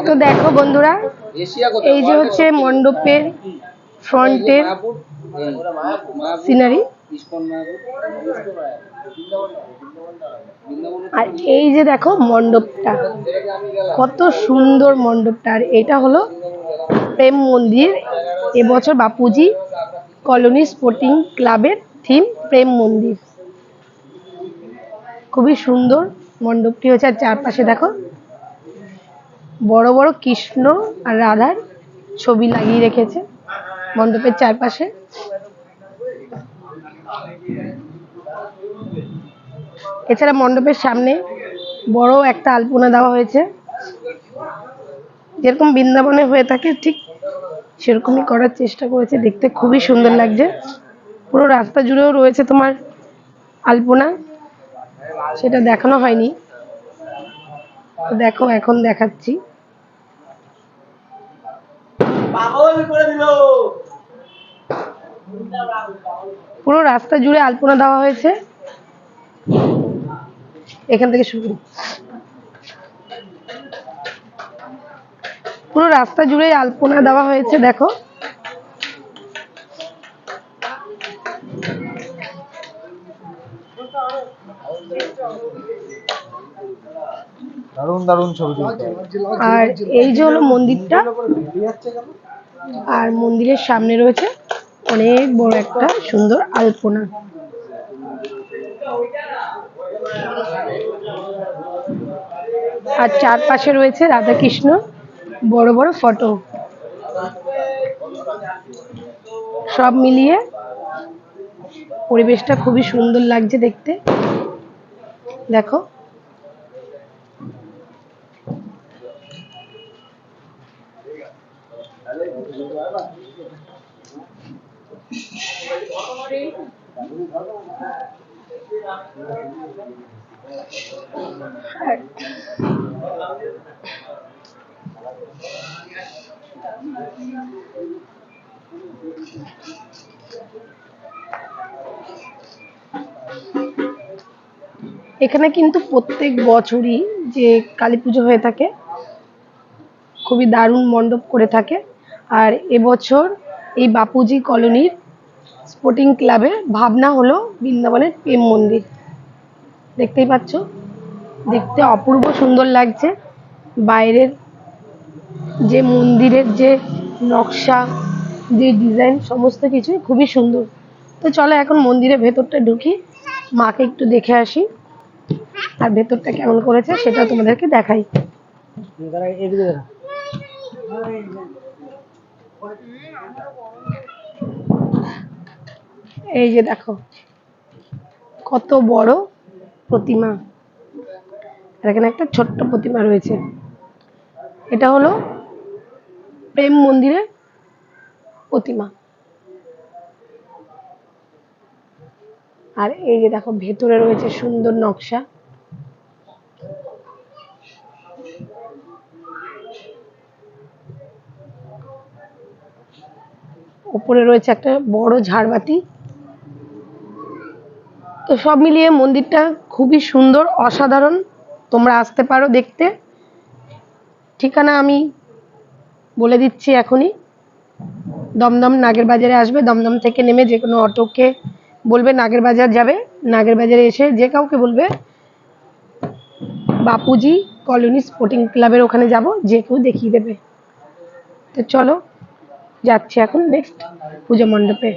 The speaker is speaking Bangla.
তো দেখো বন্ধুরা, এই যে হচ্ছে মণ্ডপের ফ্রন্টের সিনারি, আর এই যে দেখো মণ্ডপটা, কত সুন্দর মণ্ডপটা। আর এটা হলো প্রেম মন্দির। এবছর বাপুজি কলোনি স্পোর্টিং ক্লাবের থিম প্রেম মন্দির। খুবই সুন্দর মণ্ডপটি হচ্ছে। আর চারপাশে দেখো বড় বড় কৃষ্ণ আর রাধার ছবি লাগিয়ে রেখেছে মণ্ডপের চারপাশে। এছাড়া মণ্ডপের সামনে বড় একটা আলপনা দেওয়া হয়েছে, যেরকম বৃন্দাবনে হয়ে থাকে ঠিক সেরকমই করার চেষ্টা করেছে। দেখতে খুবই সুন্দর লাগছে। পুরো রাস্তা জুড়েও রয়েছে তোমার আলপনা, সেটা দেখানো হয়নি, দেখো এখন দেখাচ্ছি। পুরো রাস্তা জুড়ে আলপনা দেওয়া হয়েছে, এখান থেকে শুরু। পুরো রাস্তা জুড়ে আলপনা দেওয়া হয়েছে, দেখো। দারুণ দারুণ ছবি। আর এই যে হলো মন্দিরটা, আর মন্দিরের সামনে রয়েছে অনেক বড় একটা সুন্দর আলপনা। আর চারপাশে রয়েছে রাধাকৃষ্ণ বড় বড় ফটো। সব মিলিয়ে পরিবেশটা খুবই সুন্দর লাগছে দেখতে, দেখো। এখানে কিন্তু প্রত্যেক বছরই যে কালী পুজো হয়ে থাকে, খুবই দারুণ মণ্ডপ করে থাকে। আর এবছর এই বাপুজি কলোনির স্পোর্টিং ক্লাবের ভাবনা হলো বৃন্দাবনের প্রেম মন্দির। দেখতেই পাচ্ছ, দেখতে অপূর্ব সুন্দর লাগছে। বাইরের যে মন্দিরের যে নকশা, যে ডিজাইন, সমস্ত কিছুই খুবই সুন্দর। তো চলো এখন মন্দিরের ভেতরটা ঢুকি, মাকে একটু দেখে আসি, আর ভেতরটা কেমন করেছে সেটা তোমাদেরকে দেখাই। এই যে দেখো কত বড় প্রতিমা, আর এখানে একটা ছোট্ট প্রতিমা রয়েছে। এটা হলো প্রেম মন্দিরের প্রতিমা। আর এই যে দেখো ভেতরে রয়েছে সুন্দর নকশা। উপরে রয়েছে একটা বড় ঝাড়বাতি। তো সব মিলিয়ে মন্দিরটা খুবই সুন্দর, অসাধারণ। তোমরা আসতে পারো দেখতে। ঠিকানা আমি বলে দিচ্ছি এখনই। দমদম নাগের বাজারে আসবে, দমদম থেকে নেমে যে কোনো অটোকে বলবে নাগের বাজার যাবে, নাগের বাজারে এসে যে কাউকে বলবে বাপুজি কলোনি স্পোর্টিং ক্লাবের ওখানে যাব, যে কেউ দেখিয়ে দেবে। তো চলো যাচ্ছি এখন নেক্সট পুজো মণ্ডপে।